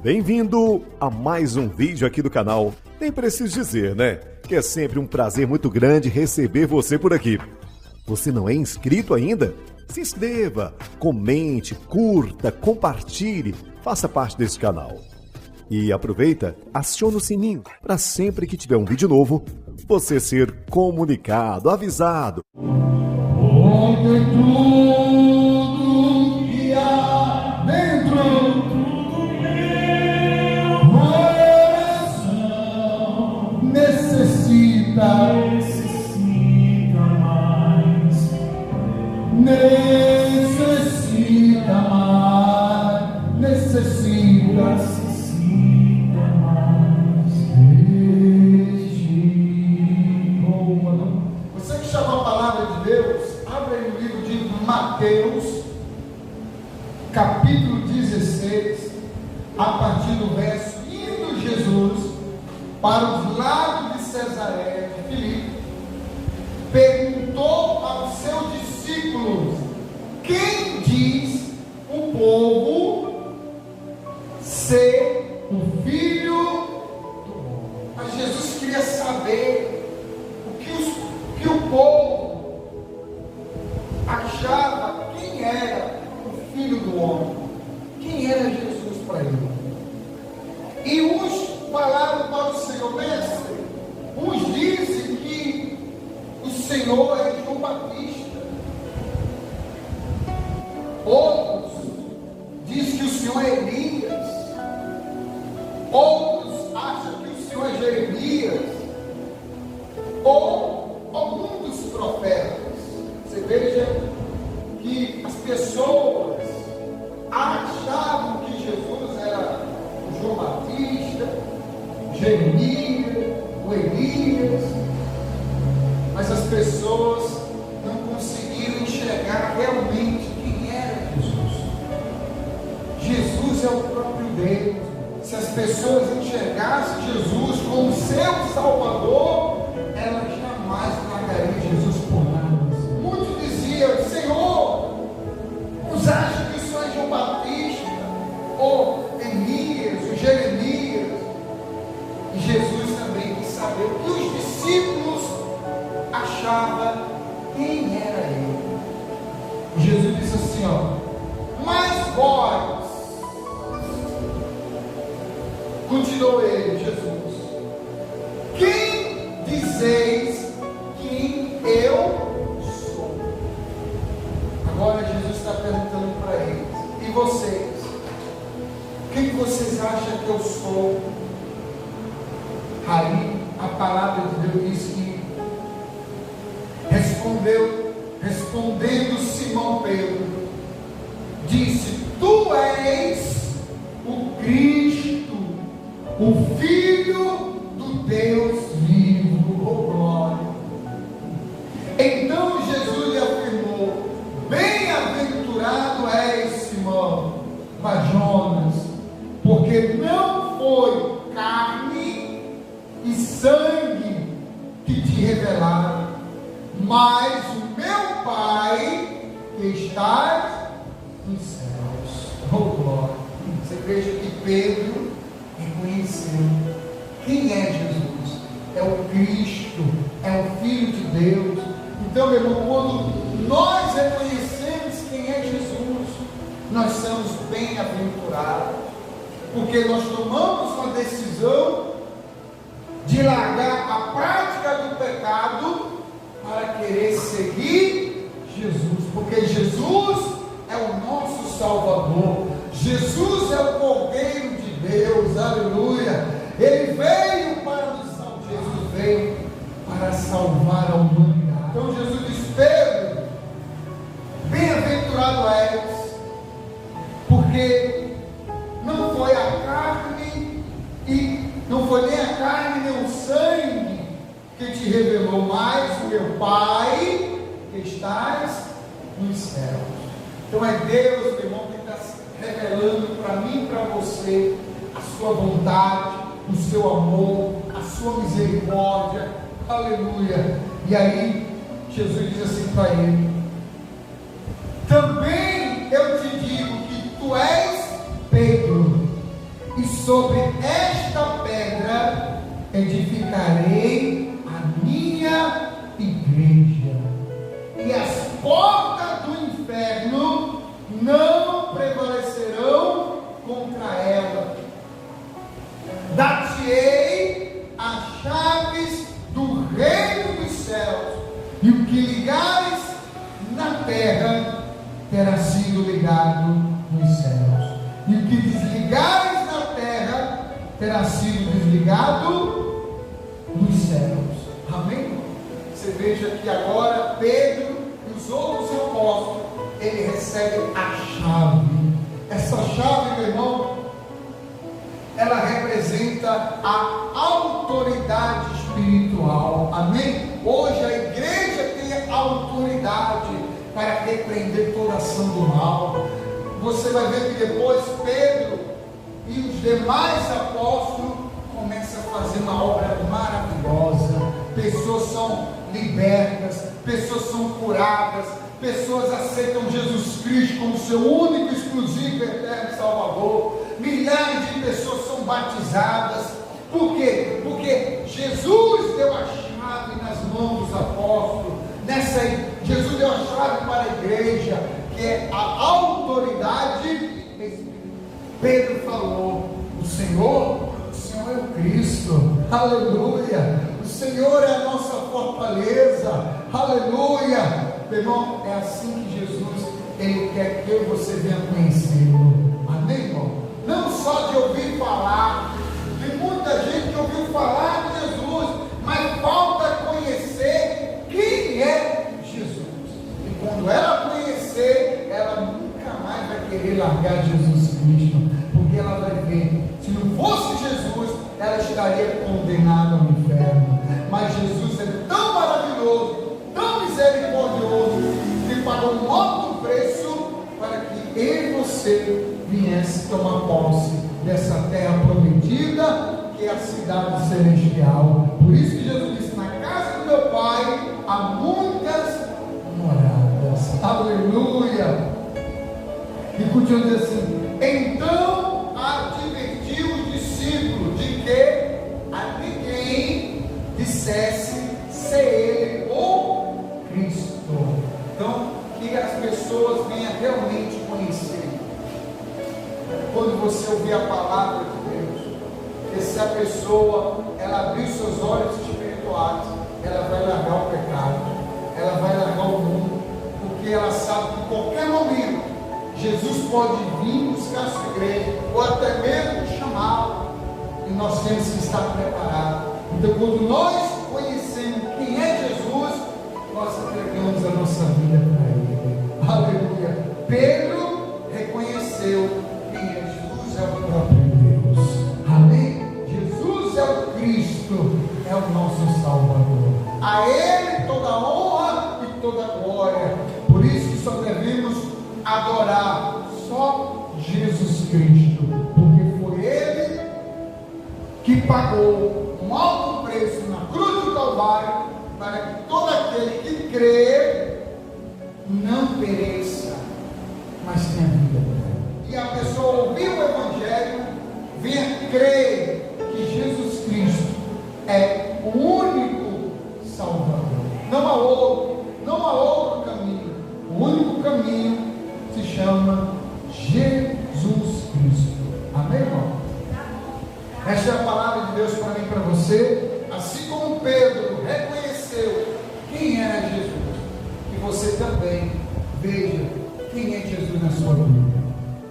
Bem-vindo a mais um vídeo aqui do canal. Nem preciso dizer, né? Que é sempre um prazer muito grande receber você por aqui. Você não é inscrito ainda? Se inscreva, comente, curta, compartilhe, faça parte desse canal. E aproveita, aciona o sininho para sempre que tiver um vídeo novo, você ser comunicado, avisado. Onde tudo que há dentro do meu coração necessita mais, necessita mais. Você que chama a palavra de Deus, abre aí no livro de Mateus, capítulo 16, a partir do verso, indo Jesus para os lados de Cesareia de Filipe, perguntou aos seus discípulos: quem diz o povo ser o Filho do Homem? Mas Jesus queria saber o que o povo achava, quem era o Filho do Homem, quem era Jesus para ele. E uns falaram para o Senhor: mestre, uns dizem que o Senhor é João Batista, outros dizem que o Senhor é Elias, outros acham que o Senhor é Jeremias, ou algum dos profetas. Você veja que as pessoas achavam que Jesus era o João Batista, o Jeremias, o Elias, mas as pessoas não conseguiram enxergar realmente quem era Jesus. Jesus é o próprio Deus. Se as pessoas enxergassem Jesus como seu Salvador, elas jamais largariam Jesus por nada. Muitos diziam: Senhor, uns acham que o Senhor é João Batista, ou Elias, ou Jeremias. E Jesus também quis saber o que os discípulos achavam quem era ele. E Jesus disse assim: mas vós, continuou ele, Jesus, quem dizeis quem eu sou? Agora Jesus está perguntando para eles: e vocês? Quem vocês acham que eu sou? Aí a palavra de Deus diz que respondendo Simão Pedro, disse: tu és o Cristo, o Filho do Deus vivo. Oh glória! Então Jesus lhe afirmou: bem-aventurado és, Simão Bar-Jonas, porque não foi carne e sangue que te revelaram, mas o meu Pai que estás nos céus. Oh glória! Você veja que Pedro reconheceu quem é Jesus. É o Cristo, é o Filho de Deus. Então, meu irmão, quando nós reconhecemos quem é Jesus, nós somos bem-aventurados, porque nós tomamos uma decisão de largar a prática do pecado para querer seguir Jesus, porque Jesus é o nosso Salvador, Jesus é o Cordeiro de Deus, aleluia. Ele veio para nos salvar, Jesus veio para salvar a humanidade. Então Jesus diz: Pedro, bem-aventurado és, porque não foi a carne e não foi nem a carne nem o sangue que te revelou, mas o meu Pai que estás nos céus. Então é Deus, meu irmão, que está revelando para mim e para você a sua vontade, o seu amor, a sua misericórdia, aleluia. E aí Jesus diz assim para ele: também eu te digo que tu és Pedro, e sobre esta pedra edificarei a minha igreja, e as portas do inferno não prevalecerão contra ela. Dar-te-ei as chaves do reino dos céus, e o que ligares na terra terá sido ligado nos céus, e o que desligares na terra terá sido desligado nos céus. Amém? Você veja que agora Pedro e os outros apóstolos, ele recebe a chave. Essa chave, meu irmão, ela representa a autoridade espiritual. Amém? Hoje a igreja tem autoridade para repreender toda ação do mal. Você vai ver que depois Pedro e os demais apóstolos começam a fazer uma obra maravilhosa. Pessoas são libertas, pessoas são curadas, pessoas aceitam Jesus Cristo como seu único, exclusivo, eterno Salvador. Milhares de pessoas são batizadas. Por quê? Porque Jesus deu a chave nas mãos dos apóstolos. Jesus deu a chave para a igreja, que é a autoridade espiritual. Pedro falou: o Senhor é o Cristo, aleluia. O Senhor é a nossa fortaleza, aleluia. Meu irmão, é assim que Jesus, ele quer que eu e você venha conhecê-lo. Amém, irmão? Não só de ouvir falar. Tem muita gente que ouviu falar de Jesus, mas falta conhecer quem é Jesus. E quando ela conhecer, ela nunca mais vai querer largar Jesus Cristo, porque ela vai ver, se não fosse Jesus, ela estaria condenada ao inferno. Mas Jesus é tão maravilhoso, tão misericordioso, que pagou um alto preço para que eu e você viesse tomar posse dessa terra prometida, que é a cidade celestial. Por isso que Jesus disse: na casa do meu Pai há muitas moradas. Aleluia. E continua dizendo assim: então advertiu os discípulos de que a ninguém dissesse ser ele o Cristo. Então, que as pessoas venham realmente conhecer. Quando você ouvir a palavra de Deus, que se a pessoa ela abrir seus olhos espirituais, ela vai largar o pecado, ela vai largar o mundo, porque ela sabe que em qualquer momento Jesus pode vir buscar a sua igreja, ou até mesmo chamá-la, e nós temos que estar preparados. Então, quando nós conhecemos quem é Jesus, nós entregamos a nossa vida para Ele. Aleluia. Pedro reconheceu quem é Jesus, é o próprio Deus. Amém? Jesus é o Cristo, é o nosso Salvador. A Ele toda a honra e toda a glória. Por isso que só devemos adorar só Jesus Cristo, porque foi Ele que pagou um alto preço na cruz do Calvário, para que todo aquele que crê não pereça, mas tenha vida eterna. E a pessoa ouvir o Evangelho, venha crer que Jesus Cristo é o único Salvador. Não há outro caminho. O único caminho se chama Jesus Cristo. Amém, irmão? Esta é a palavra de Deus para mim e para você. Assim como Pedro reconheceu quem era Jesus, que você também veja quem é Jesus na sua vida.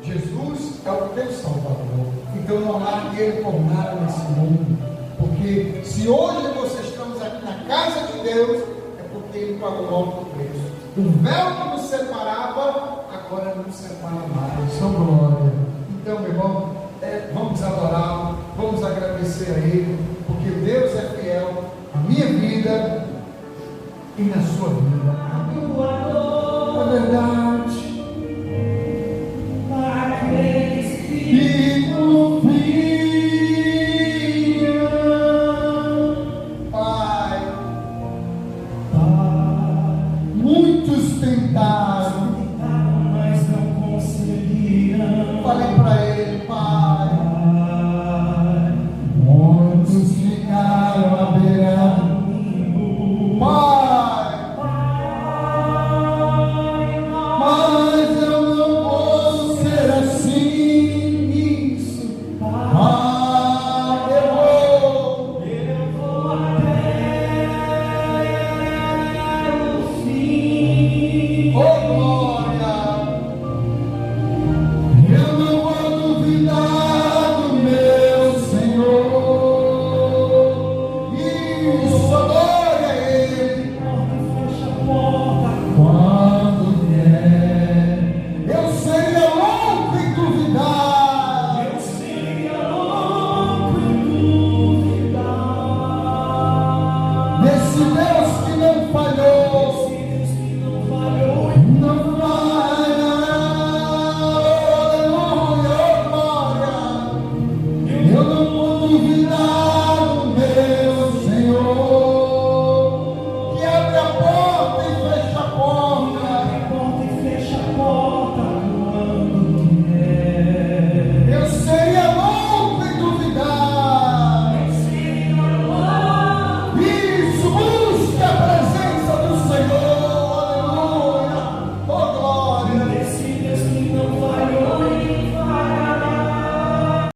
Jesus é o teu Salvador. Então não largue Ele por nada nesse mundo, porque se hoje nós estamos aqui na casa de Deus, é porque Ele pagou um alto preço. O véu que nos separava, agora não nos separa mais. São glória. Então, meu irmão, vamos adorá-lo, vamos agradecer a Ele, porque Deus é fiel na minha vida e na sua vida. Amém.